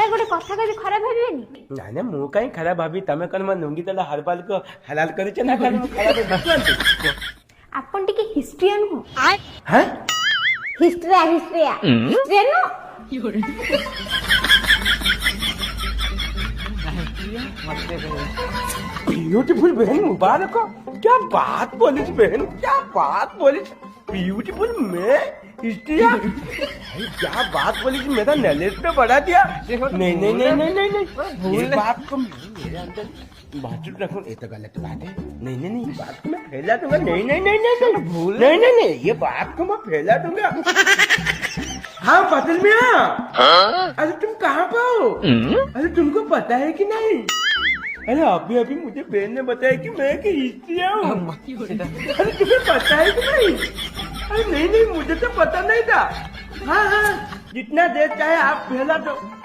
आगे गोटे कथा कही खराब भाविबेनी ना ना मु कहीं खराब भाभी तमे कन मन नुंगी तला हर बाल को हलाल करे छ ना कन खराब भाभी आपन टिके हिस्ट्रियन हो हैं हिस्ट्रिया नो ब्यूटीफुल बहन मुबारक हो। क्या बात बोली बहन, क्या बात बोली। ब्यूटीफुल मैं हिस्ट्रिया, क्या बात बोली कि मेरा नॉलेज तो बढ़ा दिया। नहीं नहीं नहीं नहीं नहीं नहीं ये बात को मेरे अंदर बातचीत रखूं ये तो गलत बात है। नहीं नहीं नहीं बात को मैं फैला दूंगा। नहीं नहीं नहीं नहीं नहीं भूल नहीं नहीं नहीं ये बात को मैं फैला दूंगा। हाँ पाटिल मियां, अरे तुम कहाँ पे हो? अरे तुमको पता है कि नहीं? अरे अभी अभी मुझे बहन ने बताया कि मैं कि हिस्ट्रिया हूँ। अरे तुम्हें पता है कि नहीं? अरे नहीं नहीं मुझे तो पता नहीं था। हाँ हाँ जितना देर चाहे आप फैला दो।